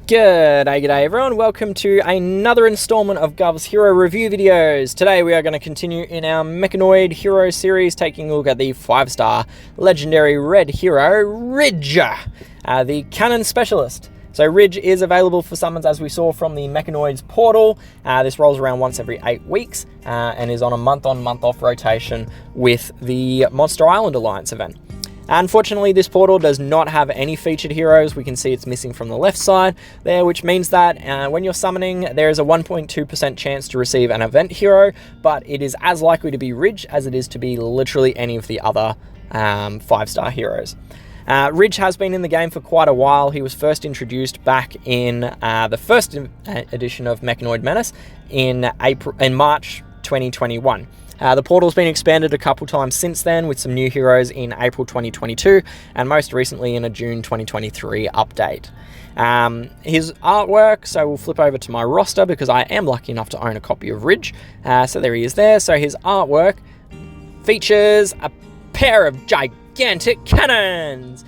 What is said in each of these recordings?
G'day everyone, welcome to another installment of Guvs Hero Review videos. Today we are going to continue in our Mechanoid Hero series, taking a look at the 5-star legendary red hero, Ridge, the cannon specialist. So Ridge is available for summons, as we saw from the Mechanoid's portal. This rolls around once every 8 weeks and is on a month-on, month-off rotation with the Monster Island Alliance event. Unfortunately, this portal does not have any featured heroes. We can see it's missing from the left side there, which means that when you're summoning, there is a 1.2% chance to receive an event hero, but it is as likely to be Ridge as it is to be literally any of the other 5-star heroes. Ridge has been in the game for quite a while. He was first introduced back in the first edition of Mechanoid Menace in March 2021. The portal's been expanded a couple times since then, with some new heroes in April 2022 and most recently in a June 2023 update. His artwork, so we'll flip over to my roster because I am lucky enough to own a copy of Ridge. So there he is there. So his artwork features a pair of gigantic cannons.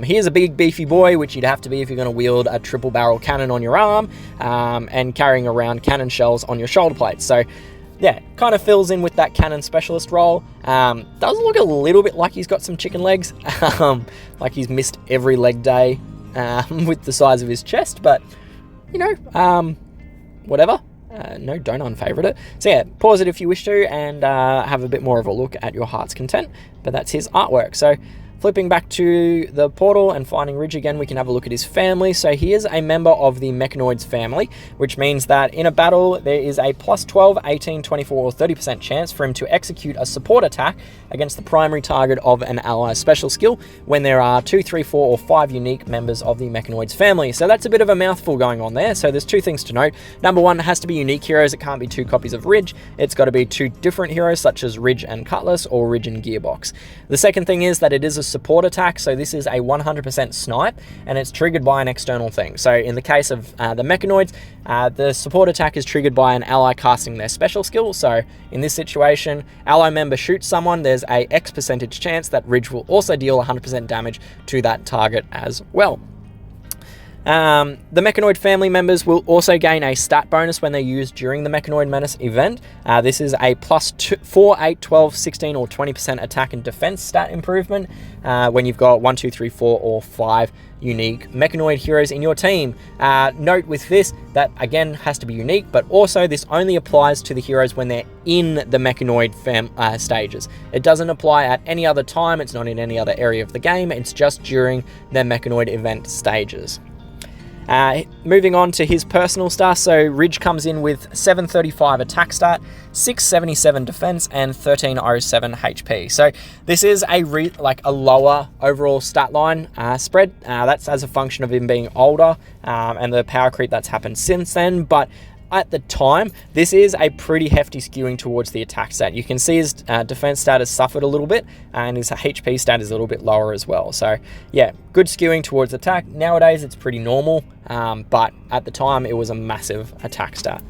He is a big beefy boy, which you'd have to be if you're going to wield a triple barrel cannon on your arm and carrying around cannon shells on your shoulder plates. So yeah, kind of fills in with that cannon specialist role. Does look a little bit like he's got some chicken legs, like he's missed every leg day with the size of his chest, but you know, whatever. No, don't unfavorite it. So yeah, pause it if you wish to and have a bit more of a look at your heart's content, but that's his artwork. So flipping back to the portal and finding Ridge again, we can have a look at his family. So he is a member of the Mechanoid's family, which means that in a battle, there is a plus 12, 18, 24, or 30% chance for him to execute a support attack against the primary target of an ally's special skill when there are 2, 3, 4, or 5 unique members of the Mechanoid's family. So that's a bit of a mouthful going on there. So there's two things to note. Number one, it has to be unique heroes. It can't be 2 copies of Ridge. It's got to be 2 different heroes, such as Ridge and Cutlass or Ridge and Gearbox. The second thing is that it is a support attack, so this is a 100% snipe and it's triggered by an external thing. So in the case of the Mechanoids, the support attack is triggered by an ally casting their special skill. So in this situation, ally member shoots someone, there's a X percentage chance that Ridge will also deal 100% damage to that target as well. The Mechanoid family members will also gain a stat bonus when they're used during the Mechanoid Menace event. This is a plus 4, 8, 12, 16, or 20% attack and defense stat improvement when you've got 1, 2, 3, 4, or 5 unique Mechanoid heroes in your team. Note with this that again has to be unique, but also this only applies to the heroes when they're in the Mechanoid stages. It doesn't apply at any other time. It's not in any other area of the game. It's just during the Mechanoid event stages. Moving on to his personal stats, so Ridge comes in with 735 attack stat, 677 defense, and 1307 HP. So this is a lower overall stat line spread. That's as a function of him being older and the power creep that's happened since then, but at the time, this is a pretty hefty skewing towards the attack stat. You can see his defense stat has suffered a little bit, and his HP stat is a little bit lower as well. So yeah, good skewing towards attack. Nowadays, it's pretty normal, but at the time, it was a massive attack stat.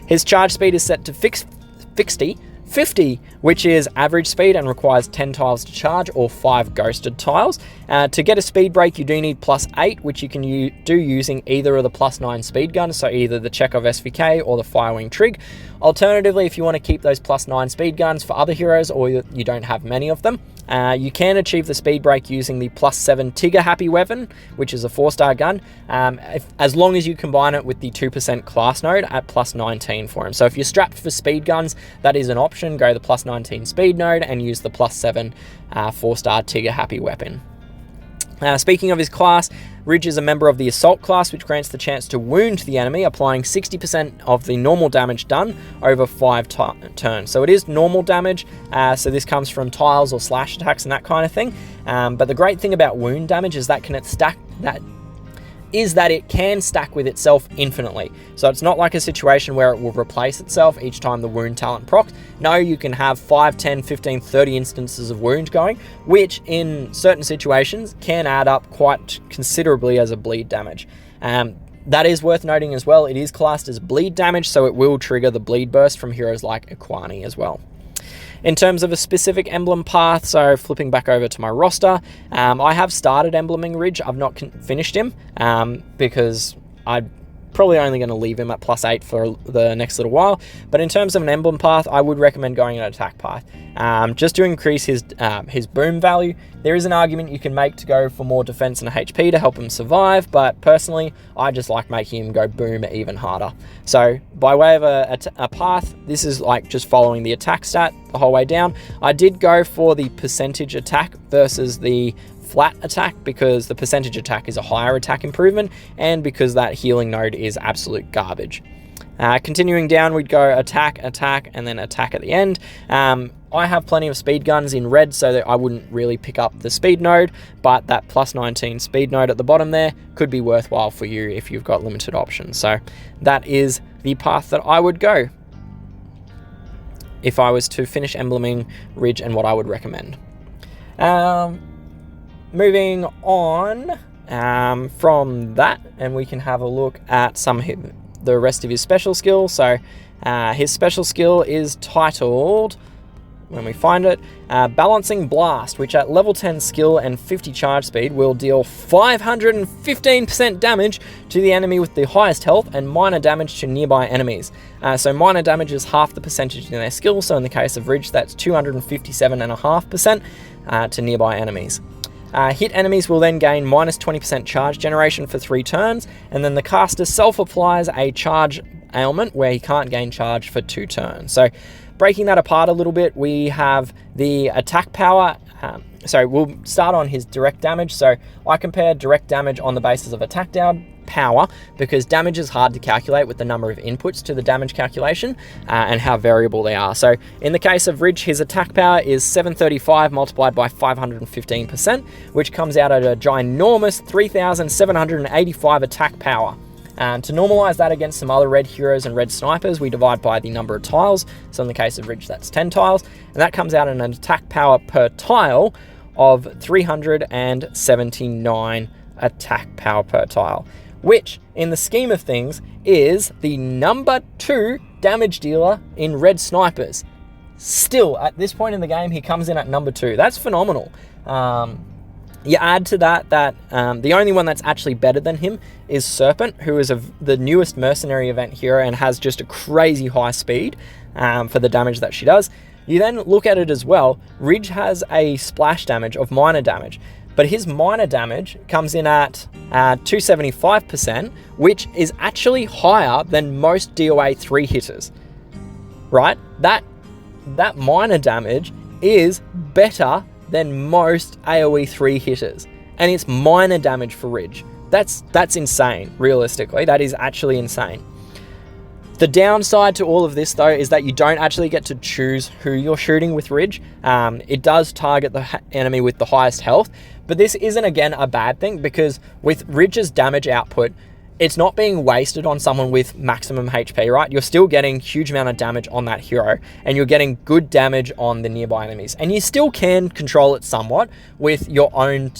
His charge speed is set to 50, which is average speed and requires 10 tiles to charge or 5 ghosted tiles. To get a speed break, you do need plus 8, which you can do using either of the plus 9 speed guns, so either the Chekhov SVK or the Firewing Trig. Alternatively, if you want to keep those plus 9 speed guns for other heroes or you don't have many of them, you can achieve the speed break using the plus 7 Tigger Happy weapon, which is a 4-star gun, as long as you combine it with the 2% class node at plus 19 for him. So if you're strapped for speed guns, that is an option. Go the plus 19 speed node and use the plus 7 4-star Tigger Happy weapon. Speaking of his class, Ridge is a member of the Assault class, which grants the chance to wound the enemy, applying 60% of the normal damage done over 5 turns. So it is normal damage, so this comes from tiles or slash attacks and that kind of thing. But the great thing about wound damage is that it can stack with itself infinitely. So it's not like a situation where it will replace itself each time the wound talent procs. No, you can have 5, 10, 15, 30 instances of wound going, which in certain situations can add up quite considerably as a bleed damage. That is worth noting as well. It is classed as bleed damage, so it will trigger the bleed burst from heroes like Equani as well. In terms of a specific emblem path, so flipping back over to my roster, I have started embleming Ridge. I've not finished him because I'm probably only going to leave him at +8 for the next little while. But in terms of an emblem path, I would recommend going an attack path, just to increase his boom value. There is an argument you can make to go for more defense and HP to help him survive, but personally, I just like making him go boom even harder. So by way of a path, this is like just following the attack stat the whole way down. I did go for the percentage attack versus the flat attack because the percentage attack is a higher attack improvement and because that healing node is absolute garbage. Continuing down, we'd go attack, and then attack at the end. I have plenty of speed guns in red, so that I wouldn't really pick up the speed node, but that +19 speed node at the bottom there could be worthwhile for you if you've got limited options. So that is the path that I would go if I was to finish embleming Ridge and what I would recommend. Moving on from that, and we can have a look at the rest of his special skill. So his special skill is titled, when we find it, Balancing Blast, which at level 10 skill and 50 charge speed will deal 515% damage to the enemy with the highest health and minor damage to nearby enemies. So minor damage is half the percentage in their skill, so in the case of Ridge, that's 257.5% to nearby enemies. Hit enemies will then gain -20% charge generation for 3 turns, and then the caster self-applies a charge ailment where he can't gain charge for 2 turns. So breaking that apart a little bit, we have the attack power. So we'll start on his direct damage. So I compare direct damage on the basis of attack power because damage is hard to calculate with the number of inputs to the damage calculation and how variable they are. So in the case of Ridge, his attack power is 735 multiplied by 515%, which comes out at a ginormous 3,785 attack power. To normalize that against some other red heroes and red snipers, we divide by the number of tiles. So in the case of Ridge, that's 10 tiles, and that comes out in an attack power per tile of 379 attack power per tile, which in the scheme of things is the number 2 damage dealer in red snipers. Still, at this point in the game, he comes in at number 2. That's phenomenal. You add to that the only one that's actually better than him is Serpent, who is the newest mercenary event hero and has just a crazy high speed for the damage that she does. You then look at it as well. Ridge has a splash damage of minor damage, but his minor damage comes in at 275%, which is actually higher than most DOA 3 hitters, right? That minor damage is better than most AoE 3 hitters, and it's minor damage for Ridge. That's insane, realistically. That is actually insane. The downside to all of this, though, is that you don't actually get to choose who you're shooting with Ridge. It does target the enemy with the highest health, but this isn't, again, a bad thing, because with Ridge's damage output, it's not being wasted on someone with maximum HP, right? You're still getting huge amount of damage on that hero, and you're getting good damage on the nearby enemies. And you still can control it somewhat with your own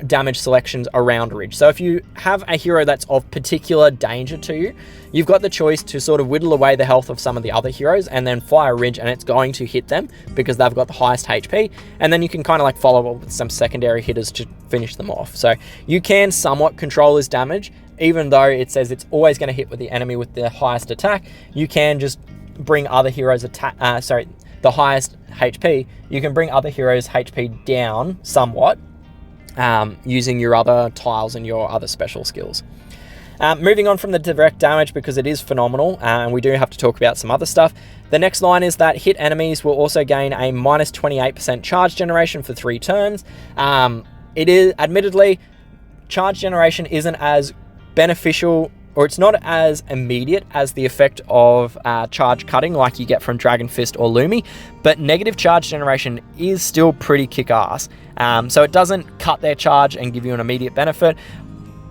damage selections around Ridge. So if you have a hero that's of particular danger to you, you've got the choice to sort of whittle away the health of some of the other heroes and then fire Ridge, and it's going to hit them because they've got the highest HP. And then you can kind of like follow up with some secondary hitters to finish them off. So you can somewhat control his damage, even though it says it's always going to hit with the enemy with the highest attack. You can just bring other heroes the highest HP. You can bring other heroes' HP down somewhat using your other tiles and your other special skills. Moving on from the direct damage, because it is phenomenal, and we do have to talk about some other stuff. The next line is that hit enemies will also gain a -28% charge generation for 3 turns. It is, admittedly, charge generation isn't as beneficial, or it's not as immediate as the effect of charge cutting like you get from Dragon Fist or Lumi, but negative charge generation is still pretty kick-ass. So it doesn't cut their charge and give you an immediate benefit,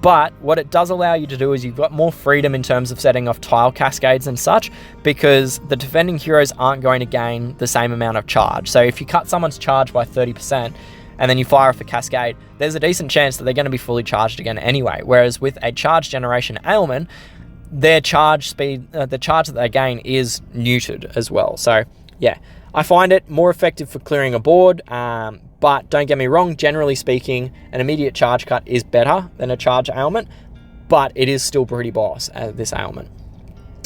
but what it does allow you to do is you've got more freedom in terms of setting off tile cascades and such, because the defending heroes aren't going to gain the same amount of charge. So if you cut someone's charge by 30%, and then you fire off a cascade, there's a decent chance that they're going to be fully charged again anyway. Whereas with a charge generation ailment, their charge speed, the charge that they gain is neutered as well. So yeah, I find it more effective for clearing a board, but don't get me wrong, generally speaking, an immediate charge cut is better than a charge ailment, but it is still pretty boss, this ailment.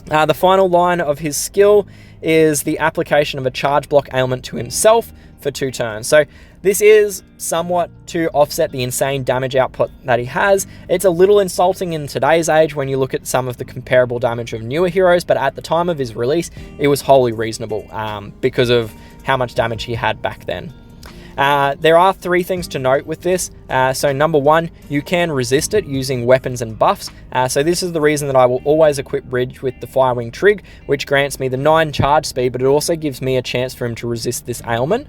The final line of his skill is the application of a charge block ailment to himself for 2 turns. So this is somewhat to offset the insane damage output that he has. It's a little insulting in today's age when you look at some of the comparable damage of newer heroes, but at the time of his release, it was wholly reasonable because of how much damage he had back then. There are 3 things to note with this. So number 1, you can resist it using weapons and buffs. So this is the reason that I will always equip Ridge with the Firewing Trig, which grants me the 9 charge speed, but it also gives me a chance for him to resist this ailment.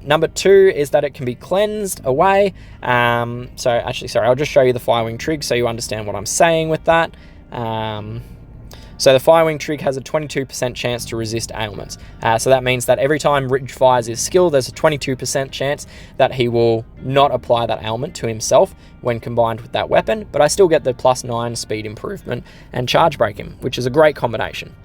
Number 2 is that it can be cleansed away. So actually, sorry, I'll just show you the Firewing Trig so you understand what I'm saying with that. So the Firewing Trig has a 22% chance to resist ailments. So that means that every time Ridge fires his skill, there's a 22% chance that he will not apply that ailment to himself when combined with that weapon, but I still get the +9 speed improvement and charge break him, which is a great combination.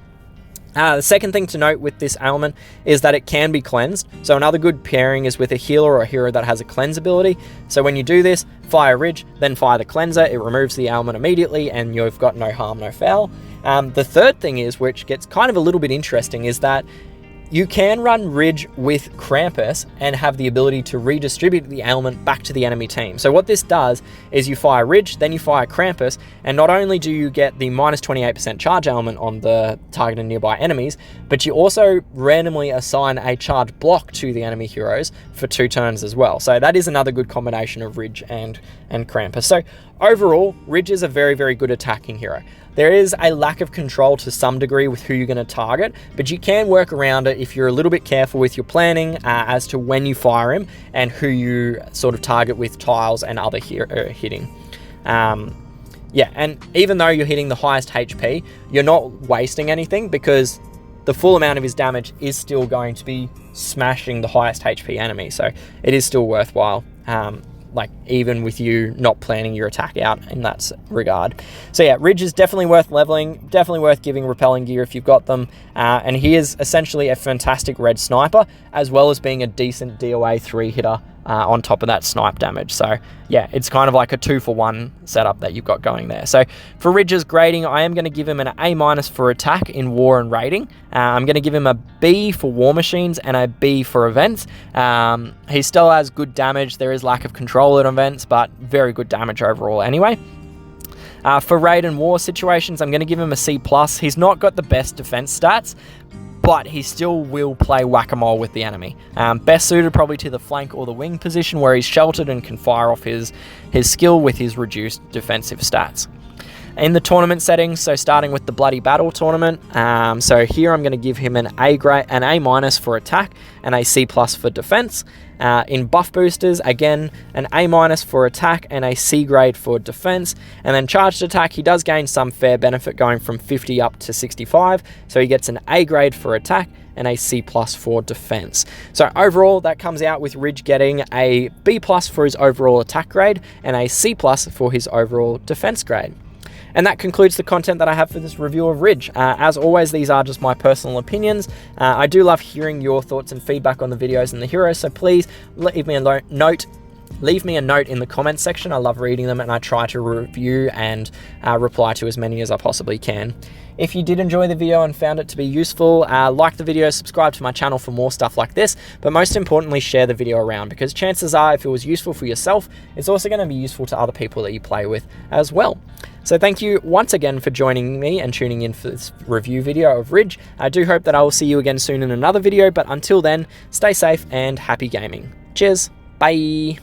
The second thing to note with this ailment is that it can be cleansed. So another good pairing is with a healer or a hero that has a cleanse ability. So when you do this, fire Ridge, then fire the cleanser, it removes the ailment immediately and you've got no harm, no foul. The third thing is, which gets kind of a little bit interesting, is that you can run Ridge with Krampus and have the ability to redistribute the ailment back to the enemy team. So what this does is you fire Ridge, then you fire Krampus, and not only do you get the -28% charge ailment on the target and nearby enemies, but you also randomly assign a charge block to the enemy heroes for 2 turns as well. So that is another good combination of Ridge and Krampus. So overall, Ridge is a very, very good attacking hero. There is a lack of control to some degree with who you're going to target, but you can work around it if you're a little bit careful with your planning as to when you fire him and who you sort of target with tiles and other hitting. Yeah, and even though you're hitting the highest HP, you're not wasting anything because the full amount of his damage is still going to be smashing the highest HP enemy, so it is still worthwhile. Like even with you not planning your attack out in that regard. So yeah, Ridge is definitely worth leveling, definitely worth giving repelling gear if you've got them, and he is essentially a fantastic red sniper, as well as being a decent DOA 3-hitter on top of that snipe damage. So yeah, it's kind of like a 2-for-1 setup that you've got going there. So for Ridge's grading, I am going to give him an A- for attack in war and raiding. I'm going to give him a B for war machines and a B for events. He still has good damage. There is lack of control at events, but very good damage overall anyway. For raid and war situations, I'm going to give him a C+. He's not got the best defense stats, but he still will play whack-a-mole with the enemy. Best suited probably to the flank or the wing position where he's sheltered and can fire off his skill with his reduced defensive stats. In the tournament settings, so starting with the Bloody Battle tournament, so here I'm going to give him an A- for attack and a C+ for defense. In buff boosters, again, an A- for attack and a C grade for defense. And then charged attack, he does gain some fair benefit going from 50 up to 65. So he gets an A grade for attack and a C+ for defense. So overall, that comes out with Ridge getting a B+ for his overall attack grade and a C+ for his overall defense grade. And that concludes the content that I have for this review of Ridge. As always, these are just my personal opinions. I do love hearing your thoughts and feedback on the videos and the heroes, so please leave me a note. Leave me a note in the comments section. I love reading them and I try to review and reply to as many as I possibly can. If you did enjoy the video and found it to be useful, like the video, subscribe to my channel for more stuff like this, but most importantly, share the video around, because chances are if it was useful for yourself, it's also going to be useful to other people that you play with as well. So thank you once again for joining me and tuning in for this review video of Ridge. I do hope that I will see you again soon in another video, but until then, stay safe and happy gaming. Cheers, bye!